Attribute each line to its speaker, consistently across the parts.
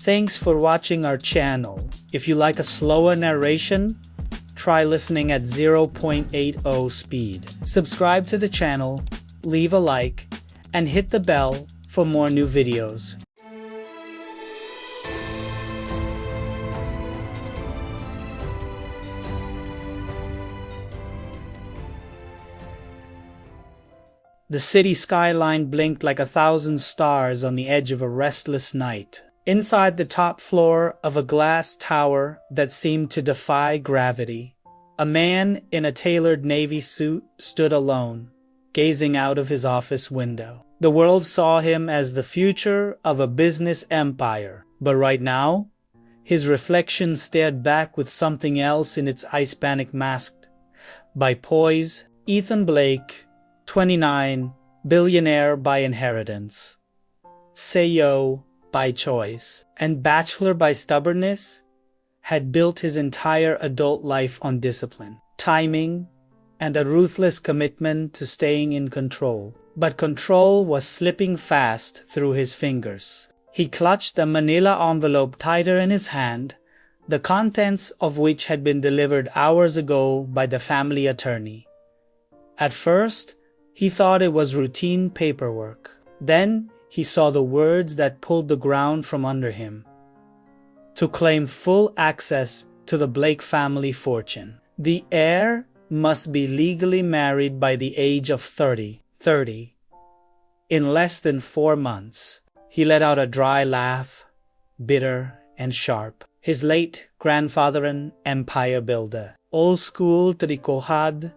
Speaker 1: Thanks for watching our channel. If you like a slower narration, try listening at 0.80 speed. Subscribe to the channel, leave a like, and hit the bell for more new videos. The city skyline blinked like 1,000 stars on the edge of a restless night. Inside the top floor of a glass tower that seemed to defy gravity, a man in a tailored navy suit stood alone, gazing out of his office window. The world saw him as the future of a business empire, but right now, his reflection stared back with something else in its ice panic masked by poise. Ethan Blake, 29, billionaire by inheritance, CEO by choice, and bachelor by stubbornness, had built his entire adult life on discipline, timing, and a ruthless commitment to staying in control. But control was slipping fast through his fingers. He clutched the manila envelope tighter in his hand, the contents of which had been delivered hours ago by the family attorney. At first, he thought it was routine paperwork. Then he saw the words that pulled the ground from under him. To claim full access to the Blake family fortune. The heir must be legally married by the age of 30. In less than 4 months. He let out a dry laugh, bitter and sharp. His late grandfather, an empire builder, old school trikohad,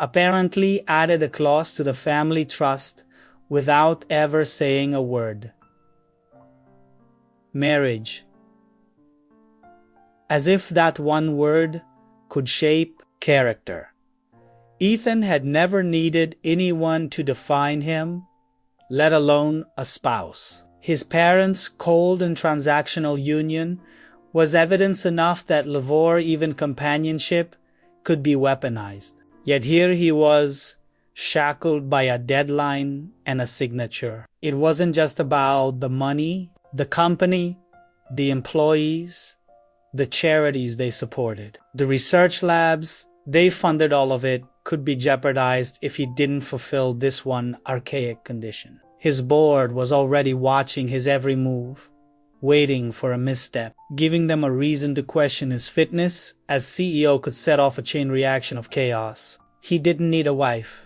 Speaker 1: apparently added a clause to the family trust without ever saying a word. Marriage. As if that one word could shape character. Ethan had never needed anyone to define him, let alone a spouse. His parents' cold and transactional union was evidence enough that love, even companionship, could be weaponized. Yet here he was, shackled by a deadline and a signature. It wasn't just about the money, the company, the employees, the charities they supported. The research labs, they funded all of it, could be jeopardized if he didn't fulfill this one archaic condition. His board was already watching his every move, waiting for a misstep, giving them a reason to question his fitness, as CEO could set off a chain reaction of chaos. He didn't need a wife.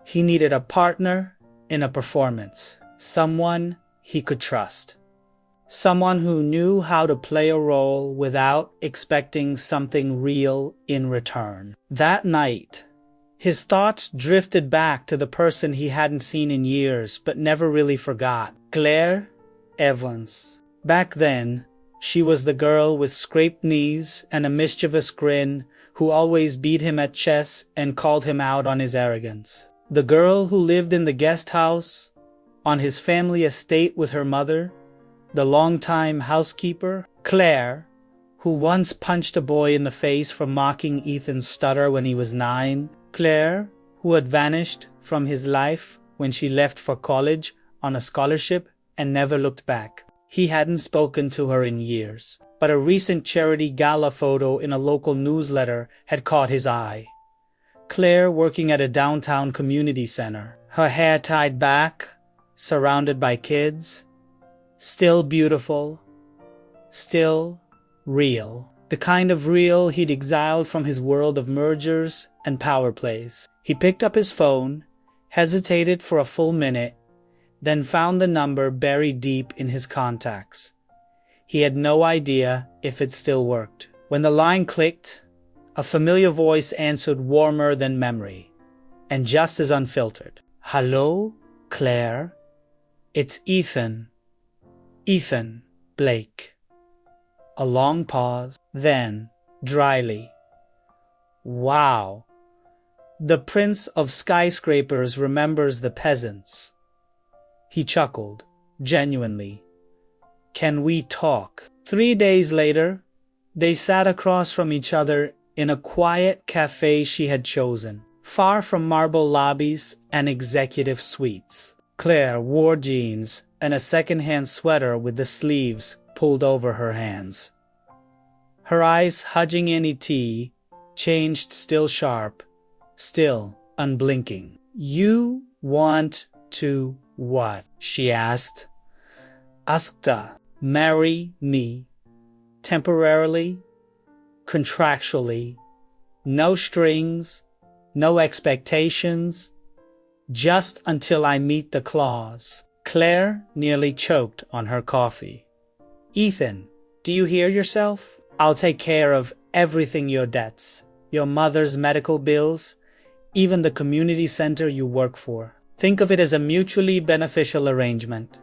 Speaker 1: He needed a partner in a performance, someone he could trust. Someone who knew how to play a role without expecting something real in return. That night, his thoughts drifted back to the person he hadn't seen in years but never really forgot. Claire Evans. Back then, she was the girl with scraped knees and a mischievous grin who always beat him at chess and called him out on his arrogance. The girl who lived in the guest house, on his family estate with her mother, the longtime housekeeper. Claire, who once punched a boy in the face for mocking Ethan's stutter when he was 9. Claire, who had vanished from his life when she left for college on a scholarship and never looked back. He hadn't spoken to her in years, but a recent charity gala photo in a local newsletter had caught his eye. Claire working at a downtown community center, her hair tied back, surrounded by kids, still beautiful, still real. The kind of real he'd exiled from his world of mergers and power plays. He picked up his phone, hesitated for a full minute, then found the number buried deep in his contacts. He had no idea if it still worked. When the line clicked, a familiar voice answered warmer than memory, and just as unfiltered. "Hello, Claire? It's Ethan. Ethan Blake." A long pause, then, dryly, "Wow. The Prince of Skyscrapers remembers the peasants." He chuckled, genuinely. "Can we talk?" 3 days later, they sat across from each other in a quiet cafe she had chosen, far from marble lobbies and executive suites. Claire wore jeans and a second-hand sweater with the sleeves pulled over her hands. Her eyes, hudging any tea, changed still sharp, still unblinking. "You want to what?" she asked. "Askta, marry me. Temporarily, contractually, no strings, no expectations, just until I meet the clause." Claire nearly choked on her coffee. "Ethan, do you hear yourself? I'll take care of everything, your debts, your mother's medical bills, even the community center you work for. Think of it as a mutually beneficial arrangement."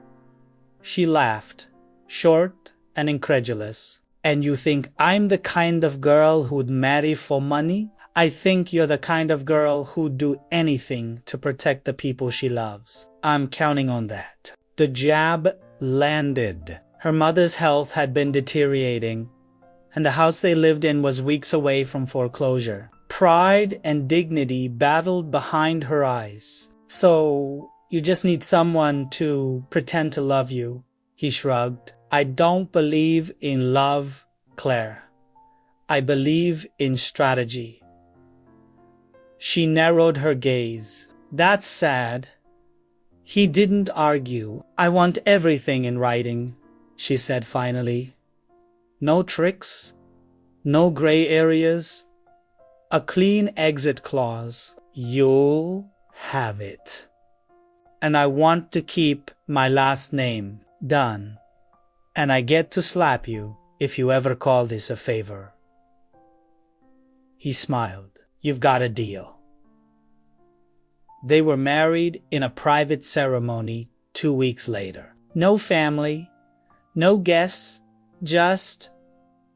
Speaker 1: She laughed, short and incredulous. "And you think I'm the kind of girl who'd marry for money? I think you're the kind of girl who'd do anything to protect the people she loves. I'm counting on that." The jab landed. Her mother's health had been deteriorating, and the house they lived in was weeks away from foreclosure. Pride and dignity battled behind her eyes. "So, you just need someone to pretend to love you," he shrugged. "I don't believe in love, Claire. I believe in strategy." She narrowed her gaze. "That's sad." He didn't argue. "I want everything in writing," she said finally. "No tricks, no gray areas, a clean exit clause. You'll have it. And I want to keep my last name. Done. And I get to slap you if you ever call this a favor." He smiled. "You've got a deal." They were married in a private ceremony 2 weeks later. No family, no guests, just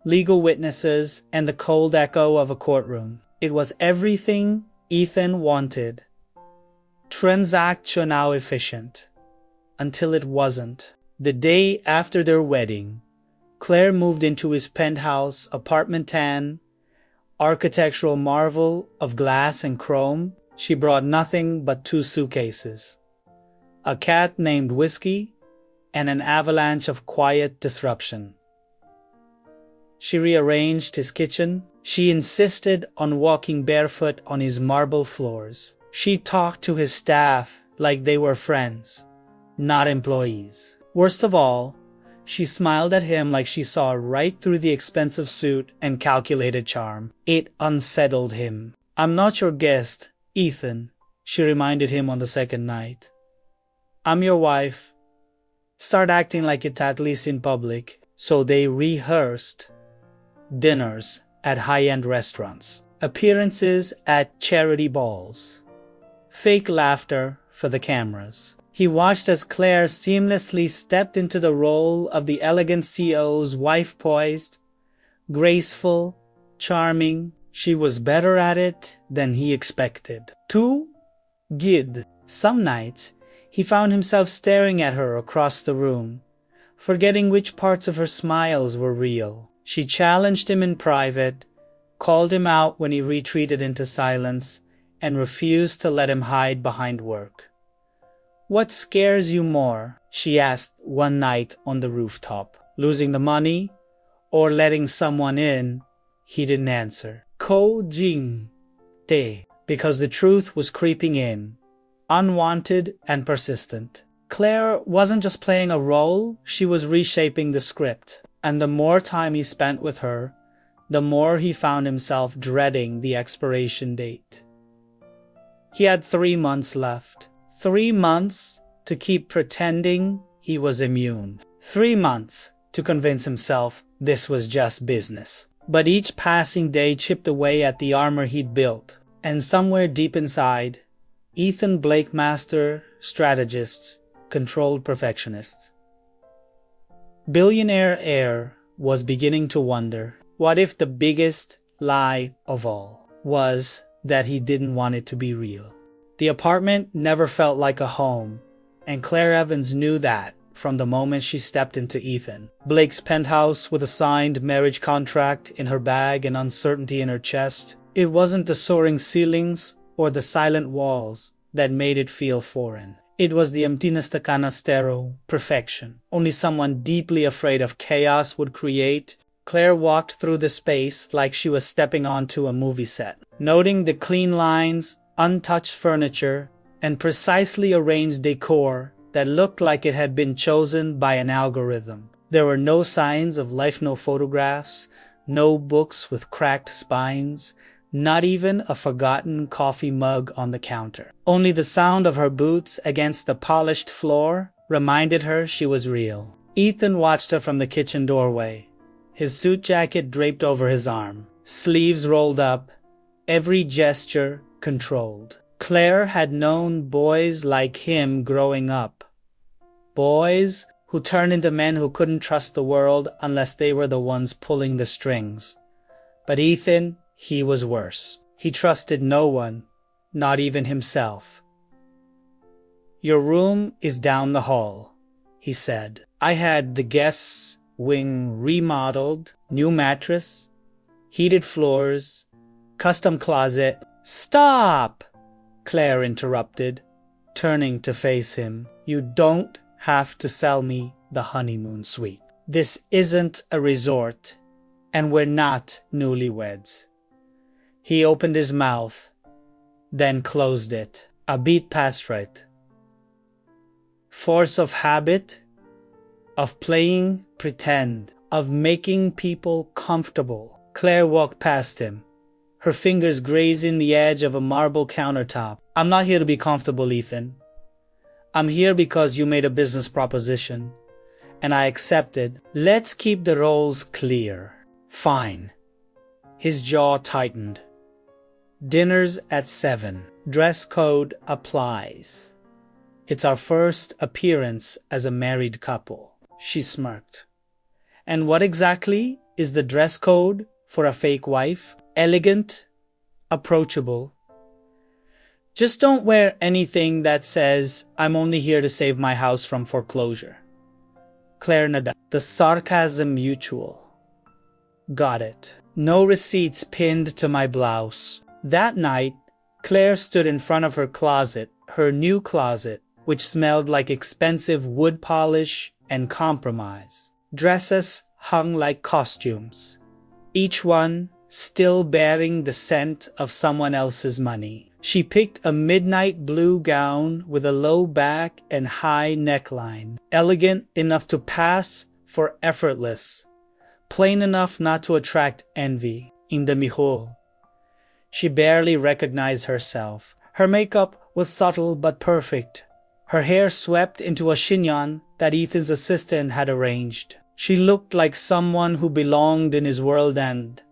Speaker 1: legal witnesses and the cold echo of a courtroom. It was everything Ethan wanted. Transactional efficient. Until it wasn't. The day after their wedding, Claire moved into his penthouse apartment 10, architectural marvel of glass and chrome. She brought nothing but 2 suitcases, a cat named Whiskey, and an avalanche of quiet disruption. She rearranged his kitchen. She insisted on walking barefoot on his marble floors. She talked to his staff like they were friends, not employees. Worst of all, she smiled at him like she saw right through the expensive suit and calculated charm. It unsettled him. "I'm not your guest, Ethan," she reminded him on the second night. "I'm your wife. Start acting like it, at least in public." So they rehearsed dinners at high-end restaurants, appearances at charity balls, fake laughter for the cameras. He watched as Claire seamlessly stepped into the role of the elegant CEO's wife, poised, graceful, charming. She was better at it than he expected. Too good. Some nights, he found himself staring at her across the room, forgetting which parts of her smiles were real. She challenged him in private, called him out when he retreated into silence, and refused to let him hide behind work. "What scares you more?" she asked one night on the rooftop. "Losing the money or letting someone in?" He didn't answer. Ko Jing Te, because the truth was creeping in, unwanted and persistent. Claire wasn't just playing a role, she was reshaping the script. And the more time he spent with her, the more he found himself dreading the expiration date. He had 3 months left. 3 months to keep pretending he was immune. 3 months to convince himself this was just business. But each passing day chipped away at the armor he'd built. And somewhere deep inside, Ethan Blake, master, strategist, controlled perfectionist, billionaire heir, was beginning to wonder, what if the biggest lie of all was that he didn't want it to be real? The apartment never felt like a home, and Claire Evans knew that from the moment she stepped into Ethan Blake's penthouse with a signed marriage contract in her bag and uncertainty in her chest. It wasn't the soaring ceilings or the silent walls that made it feel foreign. It was the emptiness de canastero, perfection. Only someone deeply afraid of chaos would create. Claire walked through the space like she was stepping onto a movie set, noting the clean lines, untouched furniture, and precisely arranged decor that looked like it had been chosen by an algorithm. There were no signs of life, no photographs, no books with cracked spines, not even a forgotten coffee mug on the counter. Only the sound of her boots against the polished floor reminded her she was real. Ethan watched her from the kitchen doorway, his suit jacket draped over his arm, sleeves rolled up, every gesture controlled. Claire had known boys like him growing up. Boys who turned into men who couldn't trust the world unless they were the ones pulling the strings. But Ethan, he was worse. He trusted no one, not even himself. "Your room is down the hall," he said. "I had the guests' wing remodeled, new mattress, heated floors, custom closet." "Stop!" Claire interrupted, turning to face him. "You don't have to sell me the honeymoon suite. This isn't a resort, and we're not newlyweds." He opened his mouth, then closed it. A beat passed right. Force of habit, of playing pretend, of making people comfortable. Claire walked past him, her fingers grazing the edge of a marble countertop. "I'm not here to be comfortable, Ethan. I'm here because you made a business proposition, and I accepted. Let's keep the roles clear." "Fine." His jaw tightened. "Dinner's at 7. Dress code applies. It's our first appearance as a married couple." She smirked. "And what exactly is the dress code for a fake wife?" "Elegant, approachable. Just don't wear anything that says, 'I'm only here to save my house from foreclosure.'" Claire nodded. The sarcasm mutual. "Got it. No receipts pinned to my blouse." That night, Claire stood in front of her closet, her new closet, which smelled like expensive wood polish and compromise. Dresses hung like costumes, each one still bearing the scent of someone else's money. She picked a midnight blue gown with a low back and high neckline, elegant enough to pass for effortless, plain enough not to attract envy. In the mijo, she barely recognized herself. Her makeup was subtle but perfect, her hair swept into a chignon that Ethan's assistant had arranged. She looked like someone who belonged in his world, and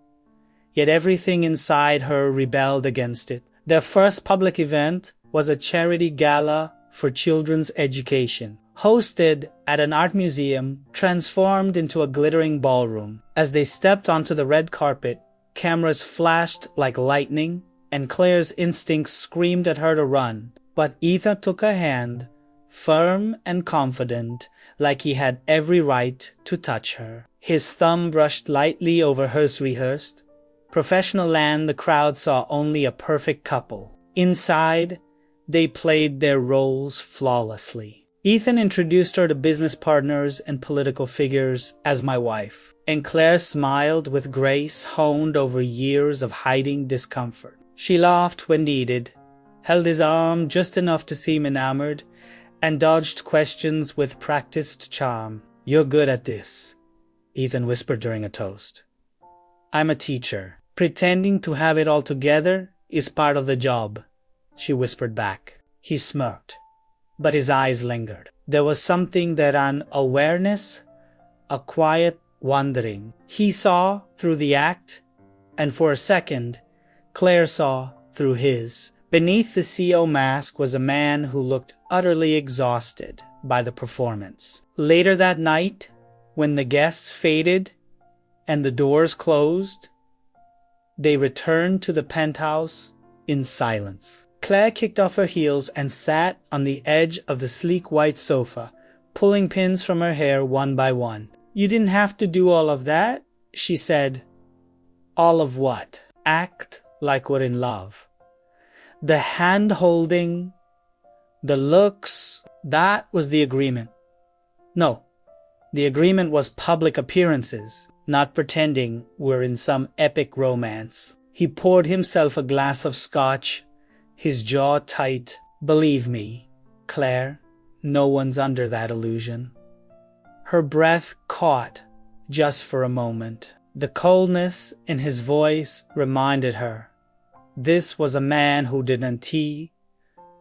Speaker 1: yet everything inside her rebelled against it. Their first public event was a charity gala for children's education, hosted at an art museum transformed into a glittering ballroom. As they stepped onto the red carpet, cameras flashed like lightning, and Claire's instincts screamed at her to run. But Ethan took a hand, firm and confident, like he had every right to touch her. His thumb brushed lightly over hers rehearsed. Professional land, the crowd saw only a perfect couple. Inside, they played their roles flawlessly. Ethan introduced her to business partners and political figures as my wife, and Claire smiled with grace honed over years of hiding discomfort. She laughed when needed, held his arm just enough to seem enamored, and dodged questions with practiced charm. "You're good at this," Ethan whispered during a toast. "I'm a teacher. Pretending to have it all together is part of the job," she whispered back. He smirked, but his eyes lingered. There was something that an awareness, a quiet wondering. He saw through the act, and for a second, Claire saw through his. Beneath the CEO mask was a man who looked utterly exhausted by the performance. Later that night, when the guests faded and the doors closed, they returned to the penthouse in silence. Claire kicked off her heels and sat on the edge of the sleek white sofa, pulling pins from her hair one by one. "You didn't have to do all of that," she said. "All of what?" "Act like we're in love." The hand-holding, The looks, that was the agreement. No, the agreement was public appearances, not pretending we're in some epic romance. He poured himself a glass of scotch, his jaw tight. Believe me, Claire, no one's under that illusion. Her breath caught just for a moment. The coldness in his voice reminded her. This was a man who didn't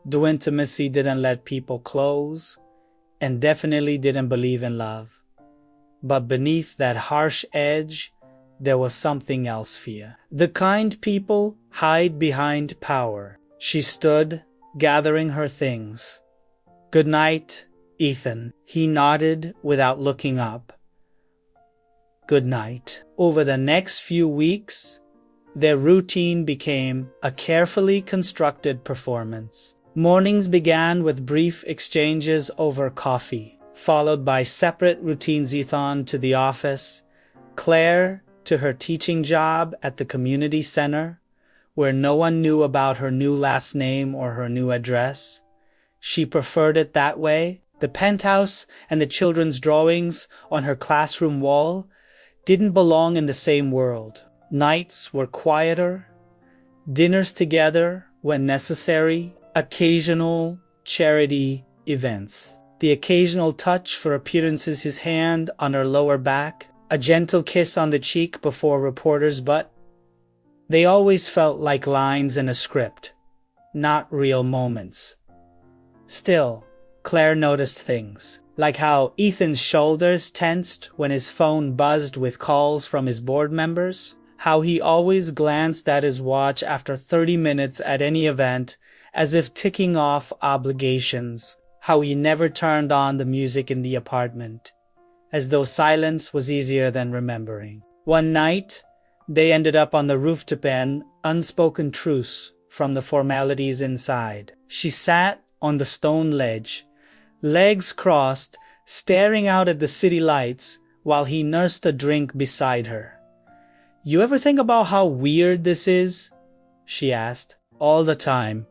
Speaker 1: do intimacy, didn't let people close, and definitely didn't believe in love. But beneath that harsh edge, there was something else, Fia. The kind people hide behind power. She stood, gathering her things. Good night, Ethan. He nodded without looking up. Good night. Over the next few weeks, their routine became a carefully constructed performance. Mornings began with brief exchanges over coffee, followed by separate routines. Ethan to the office, Claire to her teaching job at the community center, where no one knew about her new last name or her new address. She preferred it that way. The penthouse and the children's drawings on her classroom wall didn't belong in the same world. Nights were quieter, dinners together when necessary, occasional charity events. The occasional touch for appearances, his hand on her lower back, a gentle kiss on the cheek before reporters, but they always felt like lines in a script, not real moments. Still, Claire noticed things, like how Ethan's shoulders tensed when his phone buzzed with calls from his board members, how he always glanced at his watch after 30 minutes at any event as if ticking off obligations, how he never turned on the music in the apartment, as though silence was easier than remembering. One night, they ended up on the roof to pen unspoken truce from the formalities inside. She sat on the stone ledge, legs crossed, staring out at the city lights while he nursed a drink beside her. "You ever think about how weird this is?" she asked. "All the time.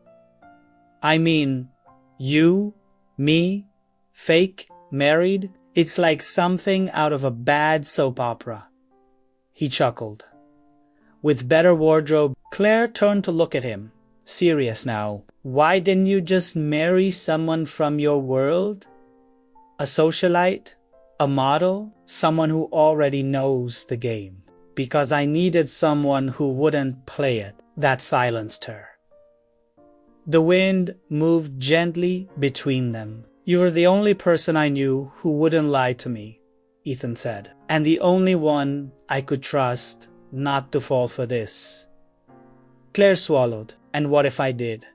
Speaker 1: I mean, you, me, fake, married. It's like something out of a bad soap opera." He chuckled. With better wardrobe, Claire turned to look at him. Serious now. "Why didn't you just marry someone from your world? A socialite? A model? Someone who already knows the game?" "Because I needed someone who wouldn't play it." That silenced her. The wind moved gently between them. "You were the only person I knew who wouldn't lie to me," Ethan said, "and the only one I could trust not to fall for this." Claire swallowed. "And what if I did?"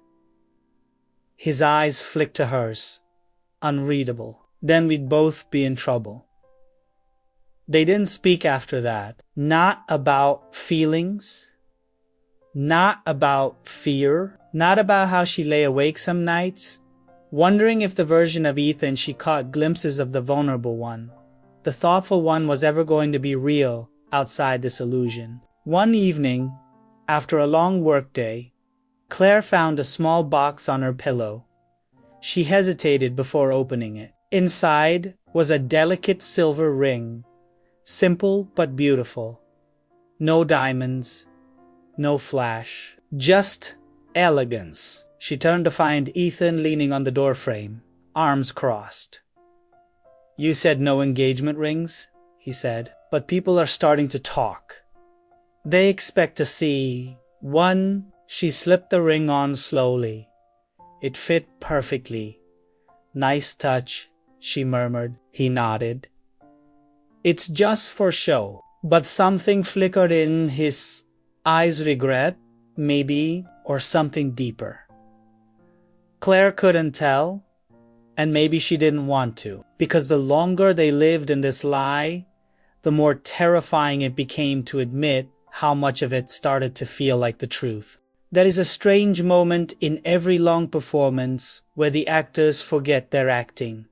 Speaker 1: His eyes flicked to hers. Unreadable. "Then we'd both be in trouble." They didn't speak after that. Not about feelings. Not about fear. Not about how she lay awake some nights, wondering if the version of Ethan she caught glimpses of the vulnerable one, the thoughtful one, was ever going to be real outside this illusion. One evening, after a long workday, Claire found a small box on her pillow. She hesitated before opening it. Inside was a delicate silver ring, simple but beautiful. No diamonds, no flash, just elegance. She turned to find Ethan leaning on the doorframe, arms crossed. "You said no engagement rings," he said, "but people are starting to talk. They expect to see one." She slipped the ring on slowly. It fit perfectly. "Nice touch," she murmured. He nodded. "It's just for show." But something flickered in his eyes. Regret, maybe, or something deeper. Claire couldn't tell, and maybe she didn't want to, because the longer they lived in this lie, the more terrifying it became to admit how much of it started to feel like the truth. There is a strange moment in every long performance where the actors forget they're acting.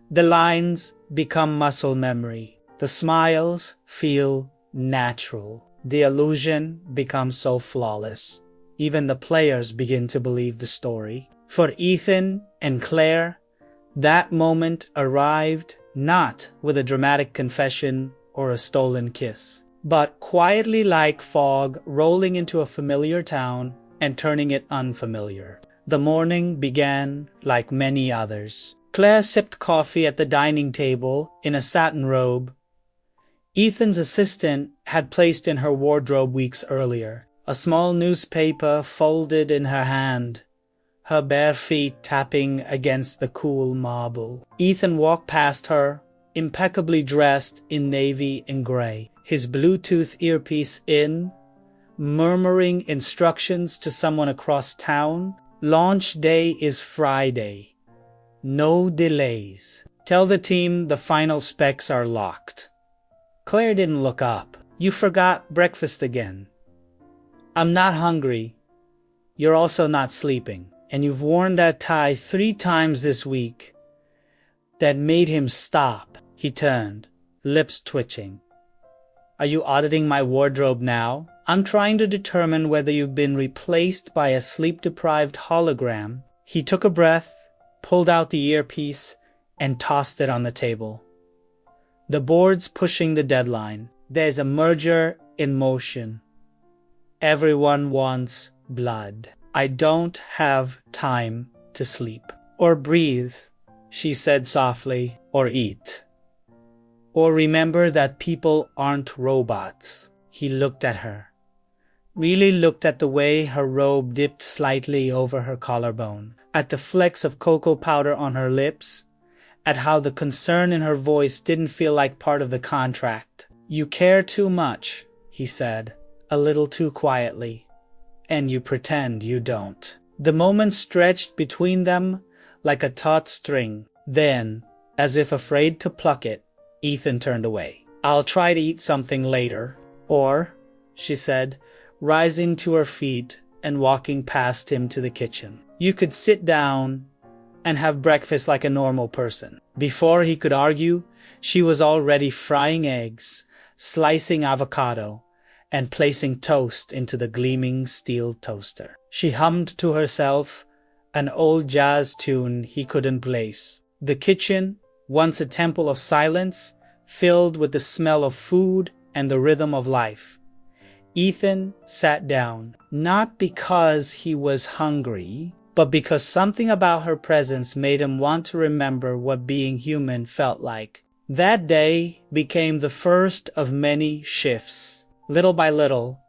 Speaker 1: The lines become muscle memory. The smiles feel natural. The illusion becomes so flawless. Even the players begin to believe the story. For Ethan and Claire, that moment arrived not with a dramatic confession or a stolen kiss, but quietly like fog rolling into a familiar town and turning it unfamiliar. The morning began like many others. Claire sipped coffee at the dining table in a satin robe Ethan's assistant had placed in her wardrobe weeks earlier, a small newspaper folded in her hand, her bare feet tapping against the cool marble. Ethan walked past her, impeccably dressed in navy and gray, his Bluetooth earpiece in, murmuring instructions to someone across town. Launch day is Friday. No delays. Tell the team the final specs are locked. Claire didn't look up. You forgot breakfast again. I'm not hungry. You're also not sleeping. And you've worn that tie 3 times this week. That made him stop. He turned, lips twitching. Are you auditing my wardrobe now? I'm trying to determine whether you've been replaced by a sleep-deprived hologram. He took a breath, pulled out the earpiece, and tossed it on the table. The board's pushing the deadline. There's a merger in motion. Everyone wants blood. I don't have time to sleep. Or breathe, she said softly, or eat. Or remember that people aren't robots. He looked at her. Really looked at the way her robe dipped slightly over her collarbone, at the flecks of cocoa powder on her lips, at how the concern in her voice didn't feel like part of the contract. You care too much, he said, a little too quietly, and you pretend you don't. The moment stretched between them like a taut string. Then, as if afraid to pluck it, Ethan turned away. I'll try to eat something later. Or, she said, rising to her feet and walking past him to the kitchen. You could sit down and have breakfast like a normal person. Before he could argue, she was already frying eggs, slicing avocado, and placing toast into the gleaming steel toaster. She hummed to herself an old jazz tune he couldn't place. The kitchen, once a temple of silence, filled with the smell of food and the rhythm of life. Ethan sat down, not because he was hungry, but because something about her presence made him want to remember what being human felt like. That day became the first of many shifts. Little by little,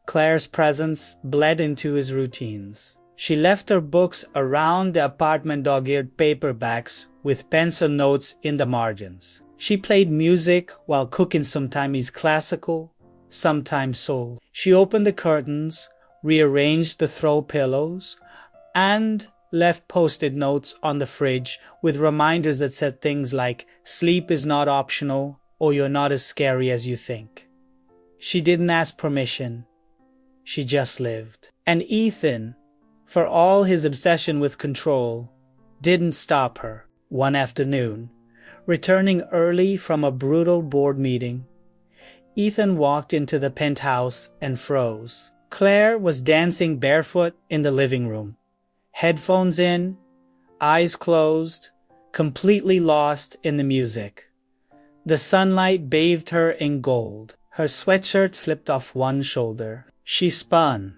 Speaker 1: Claire's presence bled into his routines. She left her books around the apartment, dog-eared paperbacks with pencil notes in the margins. She played music while cooking, sometimes classical, sometimes soul. She opened the curtains, rearranged the throw pillows, and left post-it notes on the fridge with reminders that said things like, sleep is not optional, or you're not as scary as you think. She didn't ask permission. She just lived. And Ethan, for all his obsession with control, didn't stop her. One afternoon, returning early from a brutal board meeting, Ethan walked into the penthouse and froze. Claire was dancing barefoot in the living room. Headphones in, eyes closed, completely lost in the music. The sunlight bathed her in gold. Her sweatshirt slipped off one shoulder. She spun,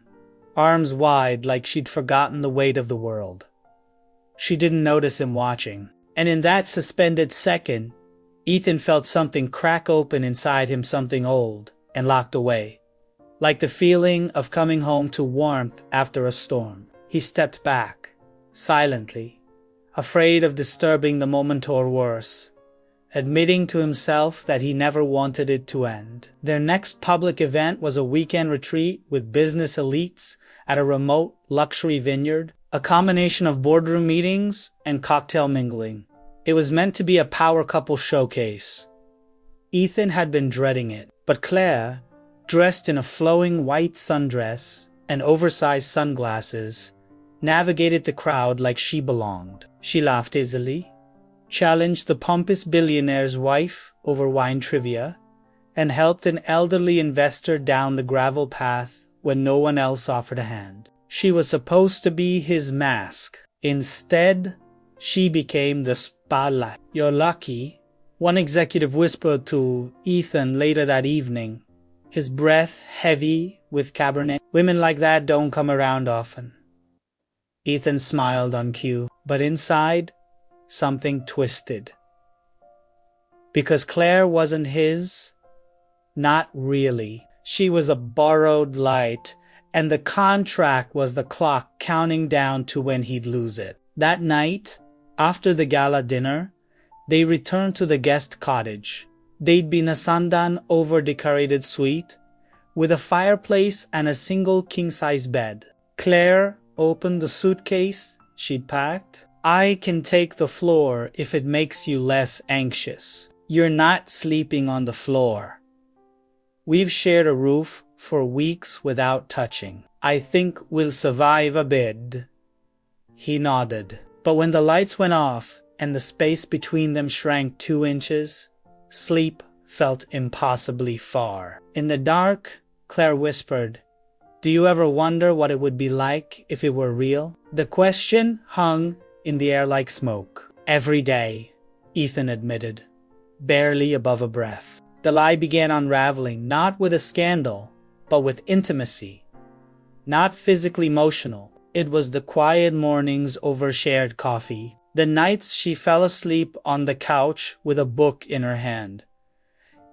Speaker 1: arms wide like she'd forgotten the weight of the world. She didn't notice him watching. And in that suspended second, Ethan felt something crack open inside him, something old and locked away. Like the feeling of coming home to warmth after a storm. He stepped back, silently, afraid of disturbing the moment or worse, admitting to himself that he never wanted it to end. Their next public event was a weekend retreat with business elites at a remote luxury vineyard, a combination of boardroom meetings and cocktail mingling. It was meant to be a power couple showcase. Ethan had been dreading it, but Claire, dressed in a flowing white sundress and oversized sunglasses, navigated the crowd like she belonged. She laughed easily, challenged the pompous billionaire's wife over wine trivia, and helped an elderly investor down the gravel path when no one else offered a hand. She was supposed to be his mask, Instead, she became the spotlight. "You're lucky," one executive whispered to Ethan later that evening, his breath heavy with Cabernet. "Women like that don't come around often." Ethan smiled on cue, but inside, something twisted. Because Claire wasn't his, not really. She was a borrowed light, and the contract was the clock counting down to when he'd lose it. That night, after the gala dinner, they returned to the guest cottage. They'd been a sundown over-decorated suite, with a fireplace and a single king-size bed. Claire opened the suitcase she'd packed. "I can take the floor if it makes you less anxious. You're not sleeping on the floor. We've shared a roof for weeks without touching. I think we'll survive a bit." He nodded. But when the lights went off and the space between them shrank 2 inches, sleep felt impossibly far. In the dark, Claire whispered, "Do you ever wonder what it would be like if it were real?" The question hung in the air like smoke. "Every day," Ethan admitted, barely above a breath. The lie began unraveling, not with a scandal, but with intimacy. Not physically emotional. It was the quiet mornings over shared coffee, the nights she fell asleep on the couch with a book in her hand,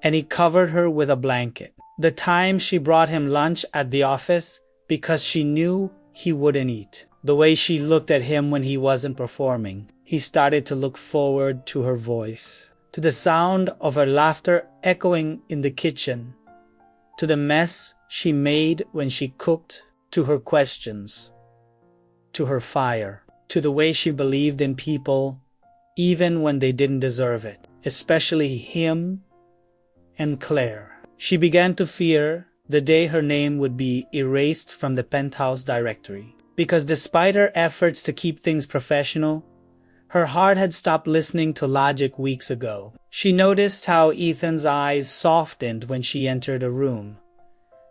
Speaker 1: and he covered her with a blanket. The time she brought him lunch at the office because she knew he wouldn't eat. The way she looked at him when he wasn't performing. He started to look forward to her voice, to the sound of her laughter echoing in the kitchen, to the mess she made when she cooked, to her questions, to her fire, to the way she believed in people even when they didn't deserve it, especially him and Claire. She began to fear the day her name would be erased from the penthouse directory, because despite her efforts to keep things professional, her heart had stopped listening to logic weeks ago. She noticed how Ethan's eyes softened when she entered a room,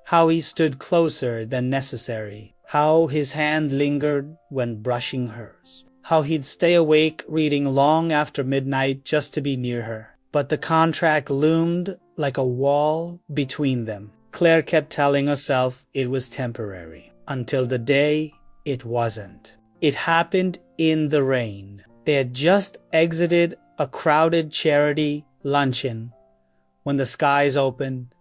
Speaker 1: how he stood closer than necessary, how his hand lingered when brushing hers, how he'd stay awake reading long after midnight just to be near her. But the contract loomed like a wall between them. Claire kept telling herself it was temporary, until the day it wasn't. It happened in the rain. They had just exited a crowded charity luncheon when the skies opened.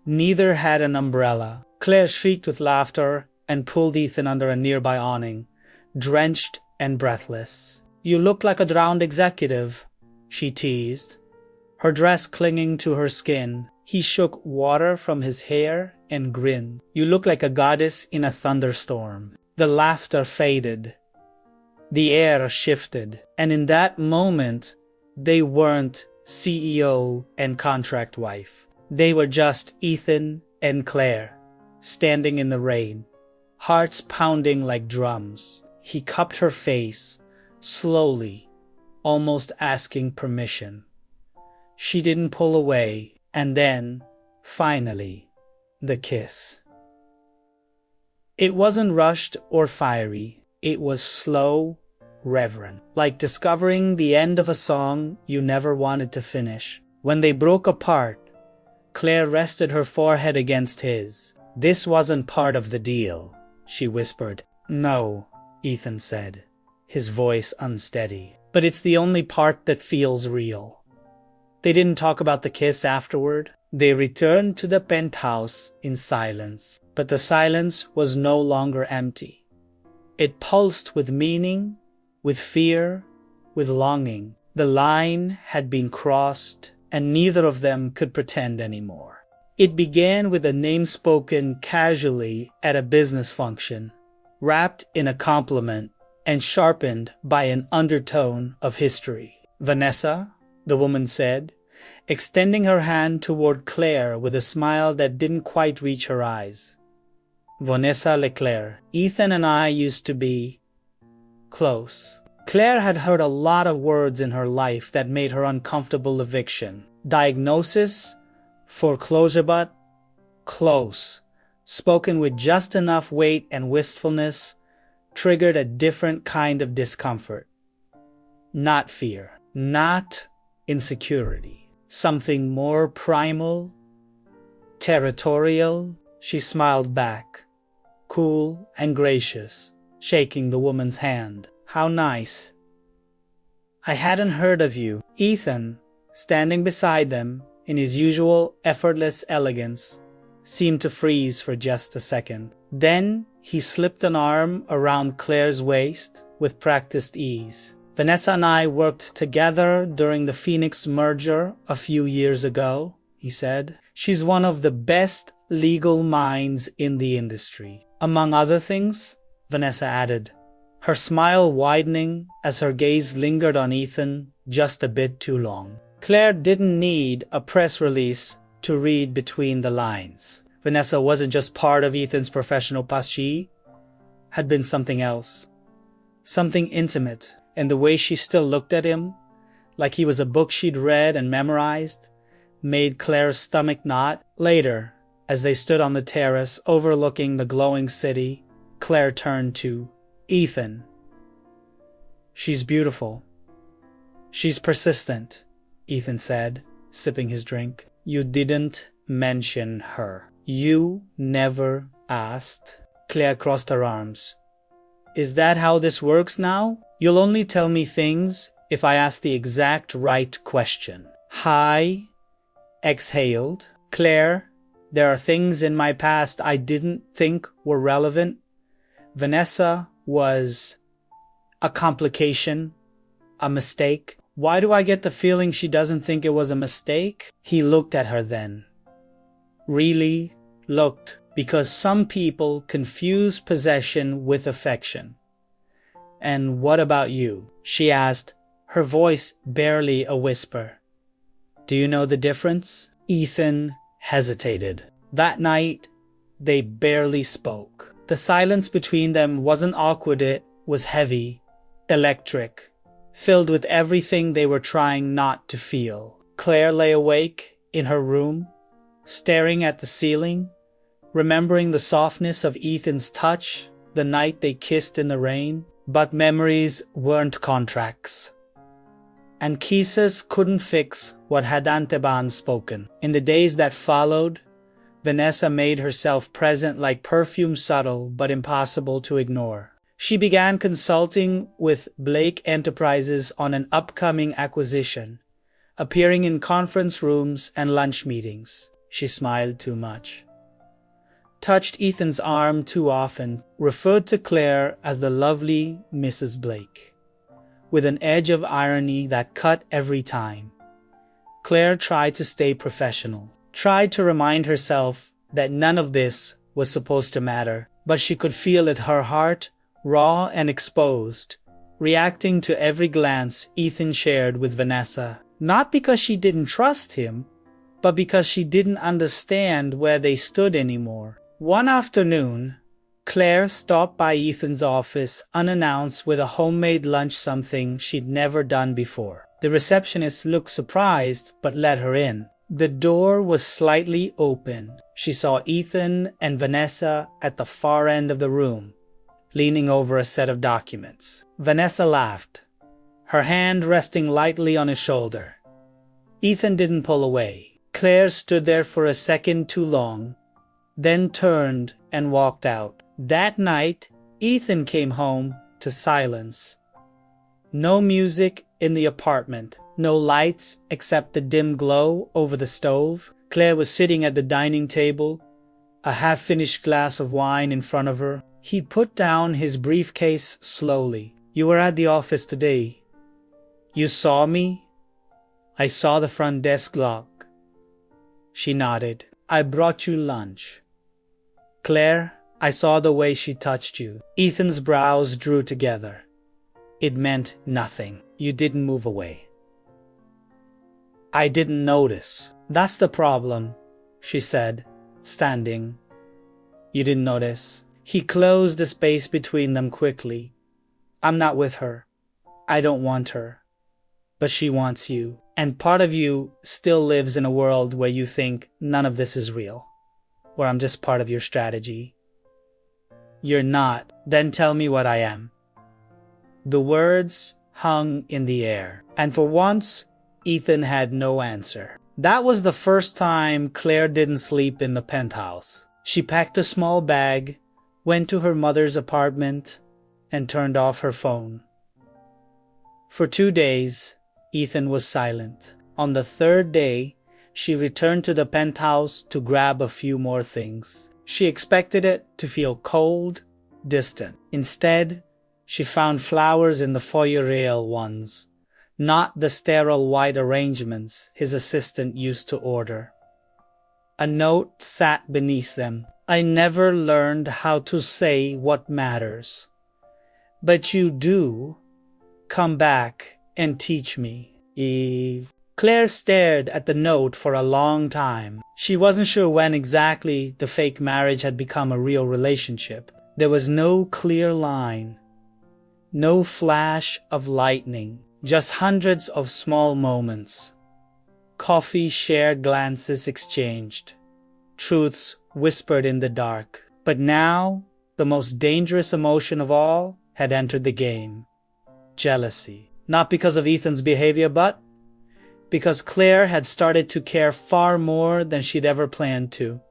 Speaker 1: Neither had an umbrella. Claire shrieked with laughter and pulled Ethan under a nearby awning, drenched and breathless. "You look like a drowned executive," she teased, her dress clinging to her skin. He shook water from his hair and grinned. "You look like a goddess in a thunderstorm." The laughter faded. The air shifted, and in that moment, they weren't CEO and contract wife. They were just Ethan and Claire, standing in the rain, hearts pounding like drums. He cupped her face, slowly, almost asking permission. She didn't pull away, and then, finally, the kiss. It wasn't rushed or fiery. It was slow, reverent, like discovering the end of a song you never wanted to finish. When they broke apart, Claire rested her forehead against his. "This wasn't part of the deal," she whispered. "No," Ethan said, his voice unsteady. "But it's the only part that feels real." They didn't talk about the kiss afterward. They returned to the penthouse in silence. But the silence was no longer empty. It pulsed with meaning, with fear, with longing. The line had been crossed, and neither of them could pretend anymore. It began with a name spoken casually at a business function, wrapped in a compliment and sharpened by an undertone of history. "Vanessa," the woman said, extending her hand toward Claire with a smile that didn't quite reach her eyes. "Vanessa Leclerc. Ethan and I used to be close." Claire had heard a lot of words in her life that made her uncomfortable. Eviction, diagnosis, foreclosure, but close, spoken with just enough weight and wistfulness triggered a different kind of discomfort. Not fear, not insecurity, something more primal, territorial. She smiled back, cool and gracious, shaking the woman's hand. How nice. I hadn't heard of you. Ethan, standing beside them in his usual effortless elegance, seemed to freeze for just a second. Then he slipped an arm around Claire's waist with practiced ease. Vanessa and I worked together during the Phoenix merger a few years ago, he said. She's one of the best legal minds in the industry. Among other things, Vanessa added, her smile widening as her gaze lingered on Ethan just a bit too long. Claire didn't need a press release to read between the lines. Vanessa wasn't just part of Ethan's professional past, she had been something else. Something intimate, and the way she still looked at him, like he was a book she'd read and memorized, made Claire's stomach knot. Later, as they stood on the terrace overlooking the glowing city, Claire turned to Ethan. She's beautiful. She's persistent, Ethan said, sipping his drink. You didn't mention her. You never asked. Claire crossed her arms. Is that how this works now? You'll only tell me things if I ask the exact right question. Hi, exhaled. Claire, there are things in my past I didn't think were relevant. Vanessa was a complication, a mistake. Why do I get the feeling she doesn't think it was a mistake? He looked at her then. Really looked, because some people confuse possession with affection. And what about you? She asked, her voice barely a whisper. Do you know the difference? Ethan hesitated. That night, they barely spoke. The silence between them wasn't awkward, it was heavy, electric, filled with everything they were trying not to feel. Claire lay awake in her room, staring at the ceiling, remembering the softness of Ethan's touch the night they kissed in the rain. But memories weren't contracts, and kisses couldn't fix what hadn't been spoken. In the days that followed, Vanessa made herself present like perfume, subtle but impossible to ignore. She began consulting with Blake Enterprises on an upcoming acquisition, appearing in conference rooms and lunch meetings. She smiled too much, touched Ethan's arm too often, referred to Claire as the lovely Mrs. Blake, with an edge of irony that cut every time. Claire tried to stay professional, tried to remind herself that none of this was supposed to matter, but she could feel it, her heart, raw and exposed, reacting to every glance Ethan shared with Vanessa, not because she didn't trust him, but because she didn't understand where they stood anymore. One afternoon, Claire stopped by Ethan's office unannounced with a homemade lunch, something she'd never done before. The receptionist looked surprised but let her in. The door was slightly open. She saw Ethan and Vanessa at the far end of the room, leaning over a set of documents. Vanessa laughed, her hand resting lightly on his shoulder. Ethan didn't pull away. Claire stood there for a second too long, then turned and walked out. That night, Ethan came home to silence. No music in the apartment, no lights except the dim glow over the stove. Claire was sitting at the dining table, a half-finished glass of wine in front of her. He put down his briefcase slowly. You were at the office today. You saw me? I saw the front desk lock. She nodded. I brought you lunch. Claire, I saw the way she touched you. Ethan's brows drew together. It meant nothing. You didn't move away. I didn't notice. That's the problem, she said, standing. You didn't notice. He closed the space between them quickly. I'm not with her. I don't want her. But she wants you. And part of you still lives in a world where you think none of this is real, where I'm just part of your strategy. You're not. Then tell me what I am. The words hung in the air, and for once, Ethan had no answer. That was the first time Claire didn't sleep in the penthouse. She packed a small bag, went to her mother's apartment, and turned off her phone. For 2 days, Ethan was silent. On the third day, she returned to the penthouse to grab a few more things. She expected it to feel cold, distant. Instead, she found flowers in the foyer rail ones, not the sterile white arrangements his assistant used to order. A note sat beneath them. I never learned how to say what matters. But you do. Come back and teach me. Eve. Claire stared at the note for a long time. She wasn't sure when exactly the fake marriage had become a real relationship. There was no clear line, no flash of lightning, just hundreds of small moments. Coffee shared, glances exchanged, truths whispered in the dark. But now, the most dangerous emotion of all had entered the game. Jealousy. Not because of Ethan's behavior, but because Claire had started to care far more than she'd ever planned to.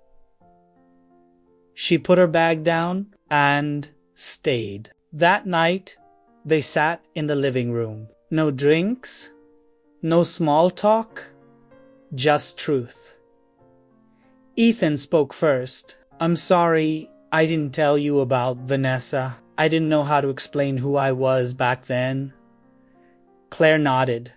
Speaker 1: She put her bag down and stayed. That night, they sat in the living room. No drinks, no small talk, just truth. Ethan spoke first. I'm sorry I didn't tell you about Vanessa. I didn't know how to explain who I was back then. Claire nodded.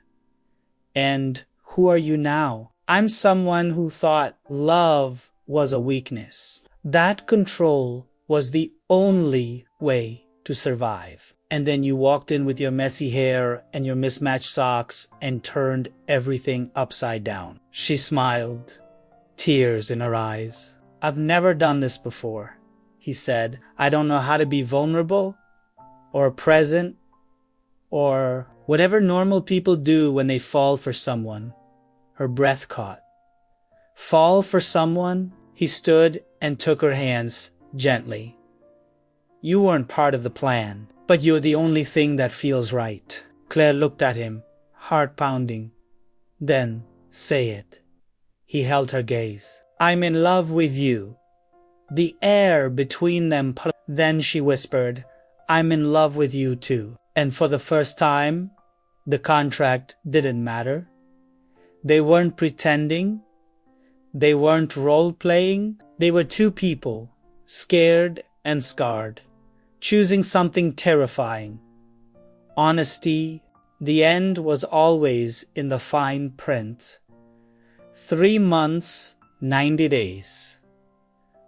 Speaker 1: And who are you now? I'm someone who thought love was a weakness. That control was the only way to survive. And then you walked in with your messy hair and your mismatched socks and turned everything upside down. She smiled, tears in her eyes. I've never done this before, he said. I don't know how to be vulnerable or present or whatever normal people do when they fall for someone. Her breath caught. Fall for someone? He stood and took her hands gently. You weren't part of the plan, but you're the only thing that feels right. Claire looked at him, heart pounding. Then, say it. He held her gaze. I'm in love with you. The air between them. Then she whispered, I'm in love with you too. And for the first time, the contract didn't matter. They weren't pretending. They weren't role-playing. They were two people, scared and scarred, choosing something terrifying. Honesty. The end was always in the fine print. 3 months, 90 days.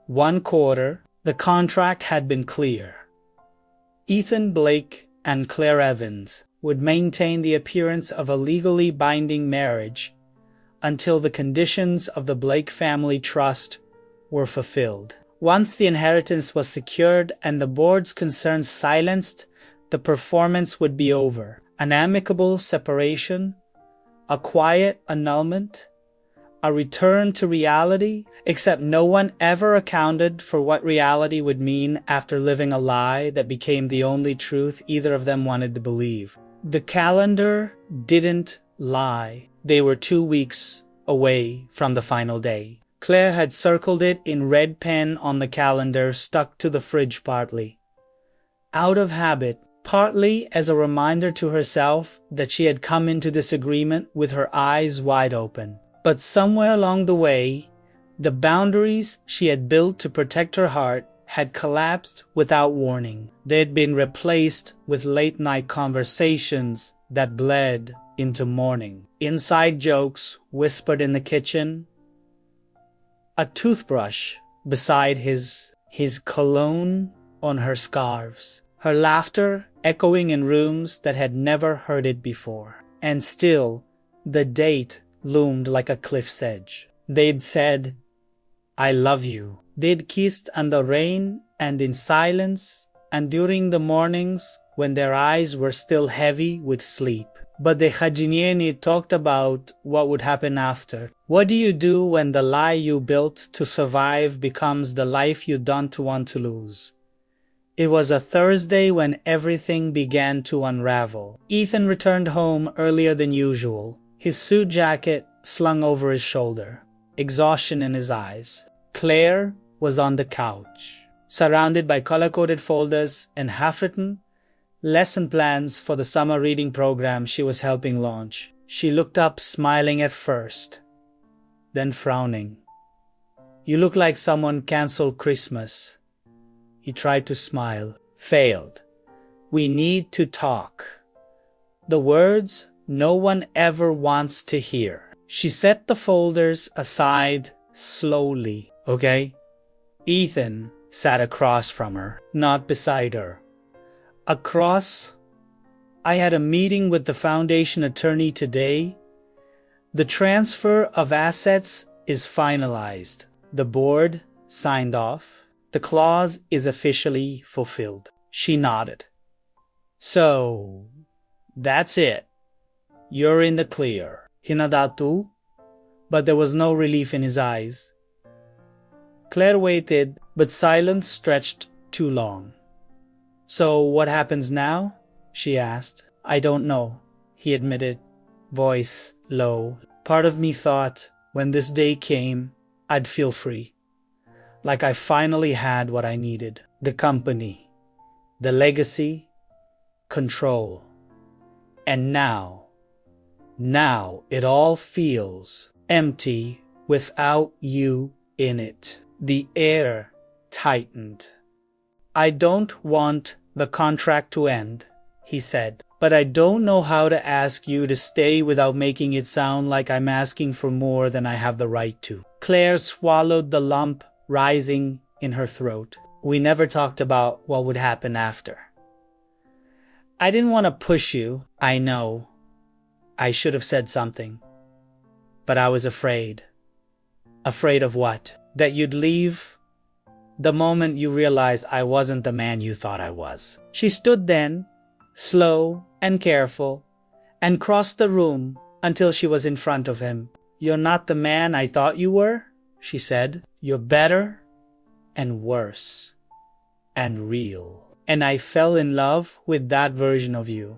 Speaker 1: 1 quarter, the contract had been clear. Ethan Blake and Claire Evans would maintain the appearance of a legally binding marriage until the conditions of the Blake family trust were fulfilled. Once the inheritance was secured and the board's concerns silenced, the performance would be over. An amicable separation, a quiet annulment, a return to reality, except no one ever accounted for what reality would mean after living a lie that became the only truth either of them wanted to believe. The calendar didn't lie. They were 2 weeks away from the final day. Claire had circled it in red pen on the calendar stuck to the fridge partly. Out of habit, partly as a reminder to herself that she had come into this agreement with her eyes wide open. But somewhere along the way, the boundaries she had built to protect her heart had collapsed without warning. They had been replaced with late-night conversations that bled into morning. Inside jokes whispered in the kitchen. A toothbrush beside his cologne on her scarves. Her laughter echoing in rooms that had never heard it before. And still, the date loomed like a cliff's edge. They'd said, I love you. They'd kissed under rain and in silence and during the mornings when their eyes were still heavy with sleep. But the Hajinieni talked about what would happen after. What do you do when the lie you built to survive becomes the life you don't want to lose? It was a Thursday when everything began to unravel. Ethan returned home earlier than usual, his suit jacket slung over his shoulder, exhaustion in his eyes. Claire was on the couch, surrounded by color-coded folders and half-written lesson plans for the summer reading program she was helping launch. She looked up, smiling at first, then frowning. "You look like someone canceled Christmas." He tried to smile, failed. "We need to talk." The words no one ever wants to hear. She set the folders aside slowly. "Okay?" Ethan sat across from her, not beside her. Across. "I had a meeting with the foundation attorney today. The transfer of assets is finalized. The board signed off. The clause is officially fulfilled." She nodded. "So, that's it. You're in the clear." Hinadatu, but there was no relief in his eyes. Claire waited, but silence stretched too long. "So what happens now?" she asked. "I don't know," he admitted, voice low. "Part of me thought, when this day came, I'd feel free. Like I finally had what I needed. The company, the legacy, control. And now it all feels empty without you in it." The air tightened. "I don't want the contract to end," he said, "but I don't know how to ask you to stay without making it sound like I'm asking for more than I have the right to." Claire swallowed the lump rising in her throat. "We never talked about what would happen after." "I didn't want to push you. I know. I should have said something. But I was afraid." "Afraid of what?" "That you'd leave the moment you realized I wasn't the man you thought I was." She stood then, slow and careful, and crossed the room until she was in front of him. "You're not the man I thought you were," she said. "You're better and worse and real. And I fell in love with that version of you."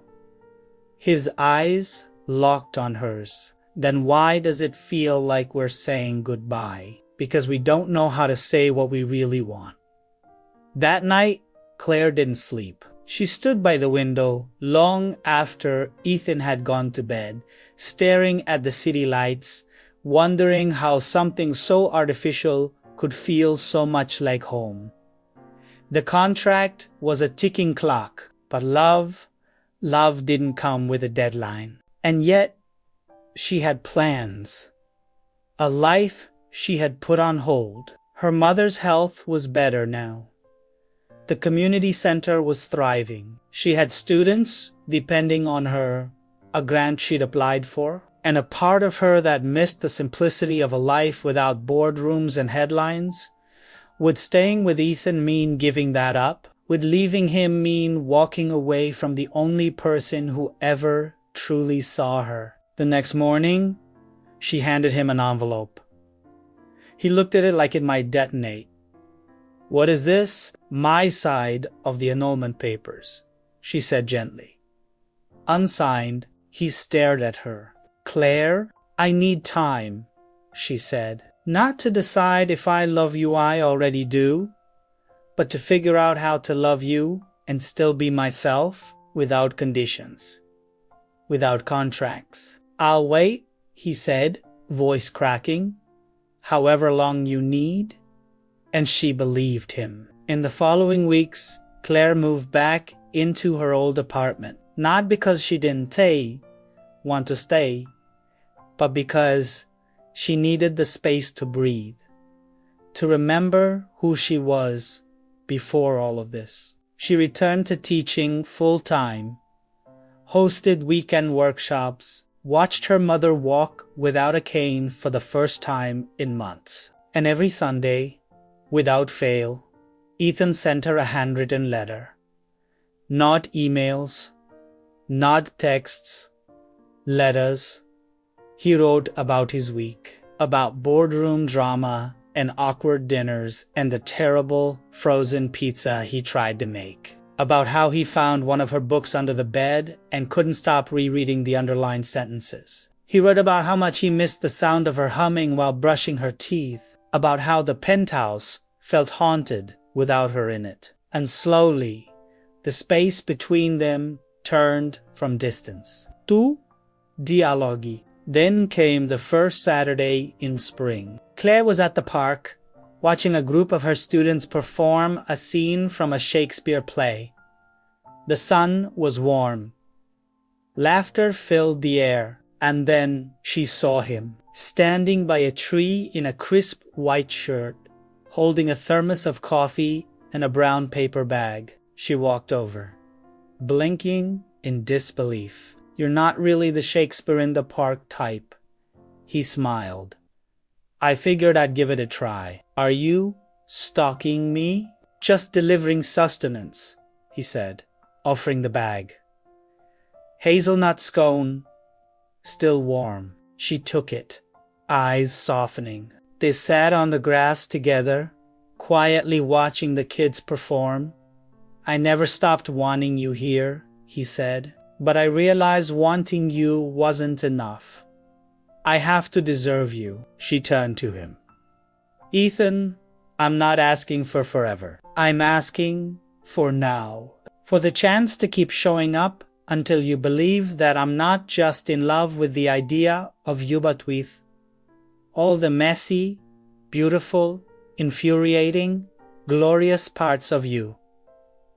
Speaker 1: His eyes locked on hers. "Then why does it feel like we're saying goodbye?" "Because we don't know how to say what we really want." That night, Claire didn't sleep. She stood by the window long after Ethan had gone to bed, staring at the city lights, wondering how something so artificial could feel so much like home. The contract was a ticking clock, but love didn't come with a deadline. And yet, she had plans. A life she had put on hold. Her mother's health was better now. The community center was thriving. She had students depending on her, a grant she'd applied for, and a part of her that missed the simplicity of a life without boardrooms and headlines. Would staying with Ethan mean giving that up? Would leaving him mean walking away from the only person who ever truly saw her? The next morning, she handed him an envelope. He looked at it like it might detonate. "What is this?" "My side of the annulment papers," she said gently. Unsigned, he stared at her. "Claire, I need time," she said. "Not to decide if I love you, I already do, but to figure out how to love you and still be myself without conditions, without contracts." "I'll wait," he said, voice cracking. "However long you need." And she believed him. In the following weeks, Claire moved back into her old apartment, not because she didn't want to stay, but because she needed the space to breathe, to remember who she was before all of this. She returned to teaching full-time, hosted weekend workshops, watched her mother walk without a cane for the first time in months. And every Sunday, without fail, Ethan sent her a handwritten letter. Not emails, not texts, letters. He wrote about his week, about boardroom drama and awkward dinners and the terrible frozen pizza he tried to make. About how he found one of her books under the bed and couldn't stop rereading the underlined sentences. He wrote about how much he missed the sound of her humming while brushing her teeth, about how the penthouse felt haunted without her in it. And slowly, the space between them turned from distance to dialogue. Then came the first Saturday in spring. Claire was at the park, watching a group of her students perform a scene from a Shakespeare play. The sun was warm. Laughter filled the air, and then she saw him, standing by a tree in a crisp white shirt, holding a thermos of coffee and a brown paper bag. She walked over, blinking in disbelief. "You're not really the Shakespeare in the Park type." He smiled. "I figured I'd give it a try." "Are you stalking me?" "Just delivering sustenance," he said, offering the bag. Hazelnut scone, still warm. She took it, eyes softening. They sat on the grass together, quietly watching the kids perform. "I never stopped wanting you here," he said, "but I realized wanting you wasn't enough. I have to deserve you." She turned to him. "Ethan, I'm not asking for forever. I'm asking for now. For the chance to keep showing up until you believe that I'm not just in love with the idea of you but with all the messy, beautiful, infuriating, glorious parts of you."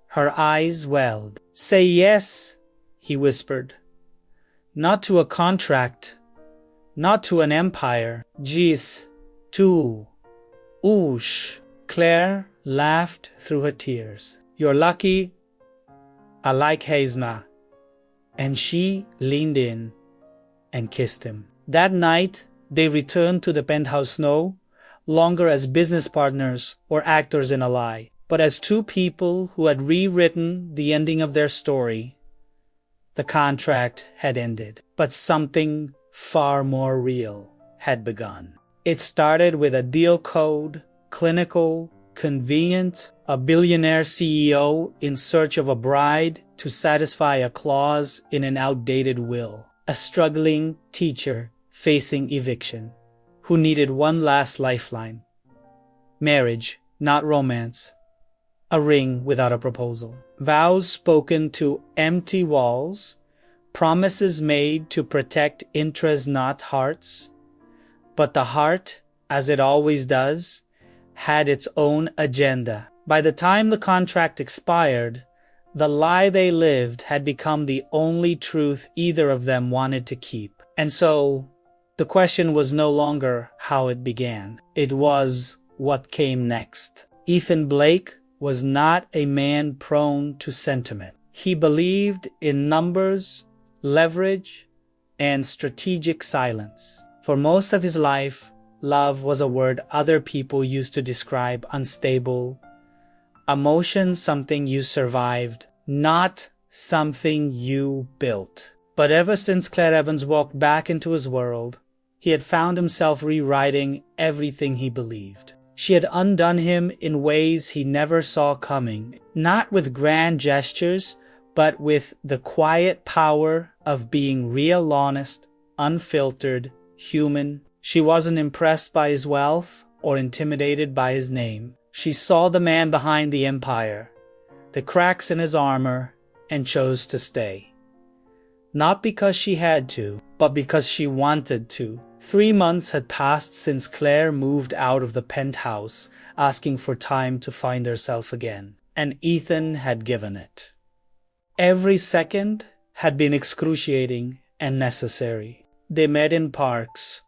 Speaker 1: Her eyes welled. "Say yes," he whispered. "Not to a contract, not to an empire, just to oosh." Claire laughed through her tears. "You're lucky. I like Hazelnut." And she leaned in and kissed him. That night, they returned to the penthouse no longer as business partners or actors in a lie, but as two people who had rewritten the ending of their story. The contract had ended, but something far more real had begun. It started with a deal code, clinical, convenient, a billionaire CEO in search of a bride to satisfy a clause in an outdated will, a struggling teacher facing eviction, who needed one last lifeline. Marriage, not romance. A ring without a proposal. Vows spoken to empty walls. Promises made to protect interests, not hearts. But the heart, as it always does, had its own agenda. By the time the contract expired, the lie they lived had become the only truth either of them wanted to keep. And so, the question was no longer how it began. It was what came next. Ethan Blake was not a man prone to sentiment. He believed in numbers, leverage, and strategic silence. For most of his life, love was a word other people used to describe unstable emotion, something you survived, not something you built. But ever since Claire Evans walked back into his world, he had found himself rewriting everything he believed. She had undone him in ways he never saw coming, not with grand gestures, but with the quiet power of being real, honest, unfiltered, human. She wasn't impressed by his wealth or intimidated by his name. She saw the man behind the empire, the cracks in his armor, and chose to stay. Not because she had to, but because she wanted to. 3 months had passed since Claire moved out of the penthouse, asking for time to find herself again, and Ethan had given it. Every second had been excruciating and necessary. They met in parks,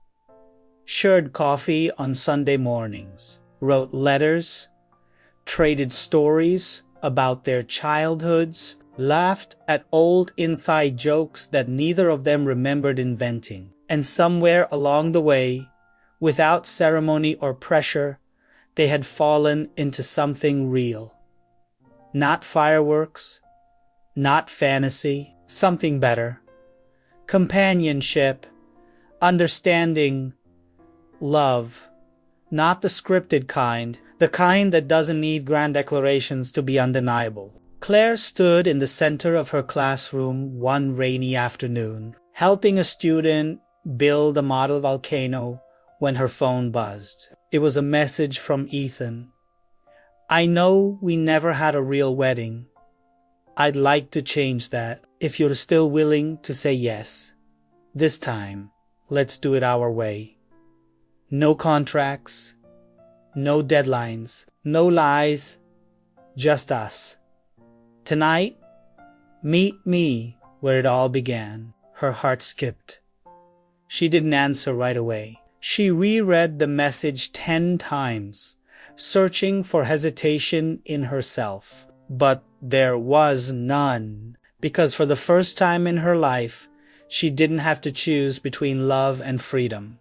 Speaker 1: shared coffee on Sunday mornings, wrote letters, traded stories about their childhoods, laughed at old inside jokes that neither of them remembered inventing. And somewhere along the way, without ceremony or pressure, they had fallen into something real. Not fireworks, not fantasy, something better. Companionship, understanding, love. Not the scripted kind, the kind that doesn't need grand declarations to be undeniable. Claire stood in the center of her classroom one rainy afternoon, helping a student build a model volcano when her phone buzzed. It was a message from Ethan. I know we never had a real wedding. I'd like to change that if you're still willing to say yes. This time, let's do it our way. No contracts, no deadlines, no lies, just us. Tonight, meet me where it all began. Her heart skipped. She didn't answer right away. She reread the message 10 times, searching for hesitation in herself. But there was none, because for the first time in her life, she didn't have to choose between love and freedom.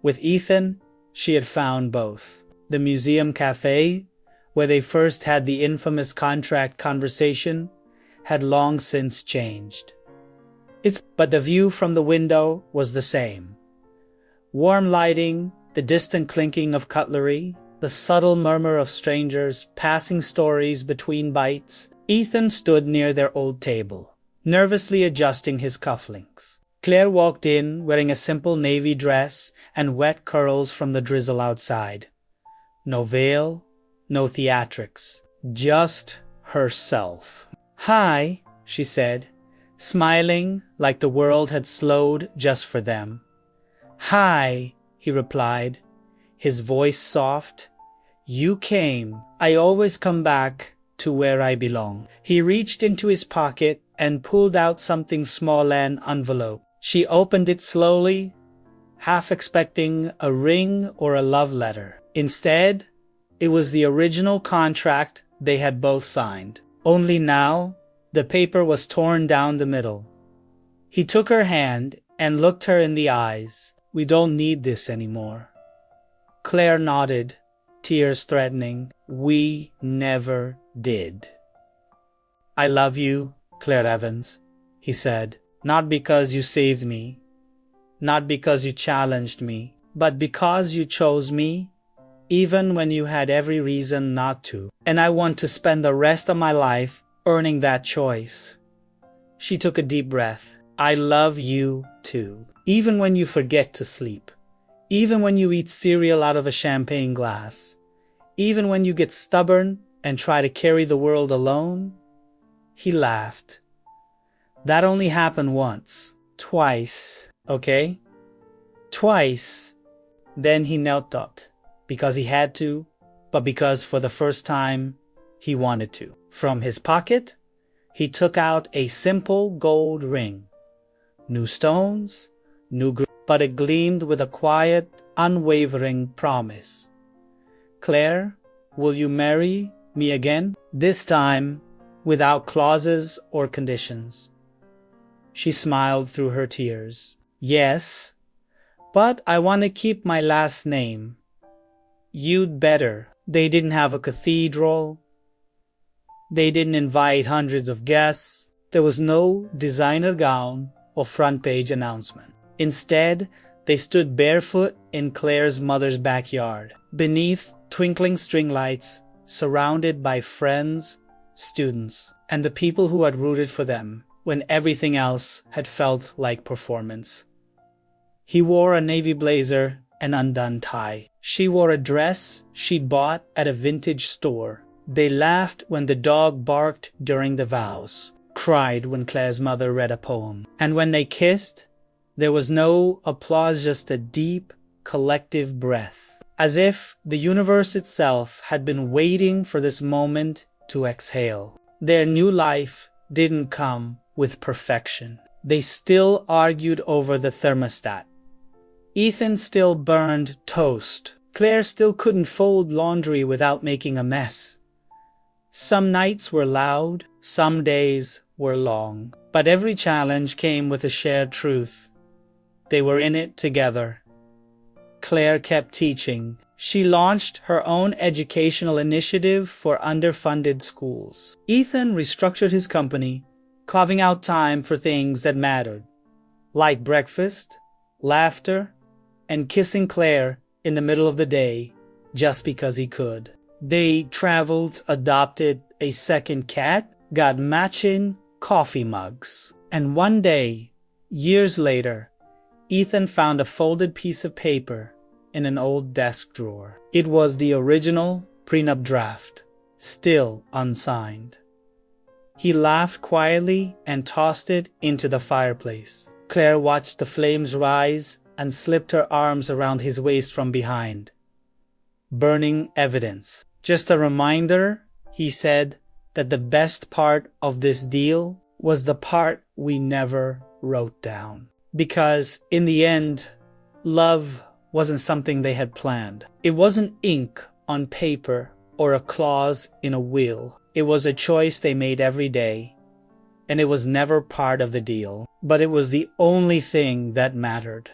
Speaker 1: With Ethan, she had found both. The museum cafe, where they first had the infamous contract conversation, had long since changed. But the view from the window was the same. Warm lighting, the distant clinking of cutlery, the subtle murmur of strangers passing stories between bites. Ethan stood near their old table, nervously adjusting his cufflinks. Claire walked in wearing a simple navy dress and wet curls from the drizzle outside. No veil, no theatrics, just herself. Hi, she said, smiling like the world had slowed just for them. Hi, he replied, his voice soft. You came. I always come back to where I belong. He reached into his pocket and pulled out something small and enveloped. She opened it slowly, half expecting a ring or a love letter. Instead, it was the original contract they had both signed. Only now, the paper was torn down the middle. He took her hand and looked her in the eyes. We don't need this anymore. Claire nodded, tears threatening. We never did. I love you, Claire Evans, he said. Not because you saved me, not because you challenged me, but because you chose me, even when you had every reason not to. And I want to spend the rest of my life earning that choice. She took a deep breath. I love you too. Even when you forget to sleep. Even when you eat cereal out of a champagne glass. Even when you get stubborn and try to carry the world alone. He laughed. That only happened once. Twice. Okay? Twice. Then he knelt up. Because he had to, but because for the first time, he wanted to. From his pocket, he took out a simple gold ring. New stones, but it gleamed with a quiet, unwavering promise. Claire, will you marry me again? This time, without clauses or conditions. She smiled through her tears. Yes, but I want to keep my last name. You'd better. They didn't have a cathedral. They didn't invite hundreds of guests. There was no designer gown or front page announcement. Instead, they stood barefoot in Claire's mother's backyard, beneath twinkling string lights, surrounded by friends, students, and the people who had rooted for them when everything else had felt like performance. He wore a navy blazer and undone tie. She wore a dress she'd bought at a vintage store. They laughed when the dog barked during the vows, cried when Claire's mother read a poem. And when they kissed, there was no applause, just a deep, collective breath, as if the universe itself had been waiting for this moment to exhale. Their new life didn't come with perfection. They still argued over the thermostat. Ethan still burned toast. Claire still couldn't fold laundry without making a mess. Some nights were loud, some days were long, but every challenge came with a shared truth. They were in it together. Claire kept teaching. She launched her own educational initiative for underfunded schools. Ethan restructured his company, carving out time for things that mattered, like breakfast, laughter, and kissing Claire in the middle of the day just because he could. They traveled, adopted a second cat, got matching coffee mugs. And one day, years later, Ethan found a folded piece of paper in an old desk drawer. It was the original prenup draft, still unsigned. He laughed quietly and tossed it into the fireplace. Claire watched the flames rise and slipped her arms around his waist from behind. Burning evidence. Just a reminder, he said, that the best part of this deal was the part we never wrote down. Because in the end, love wasn't something they had planned. It wasn't ink on paper or a clause in a will. It was a choice they made every day, and it was never part of the deal. But it was the only thing that mattered.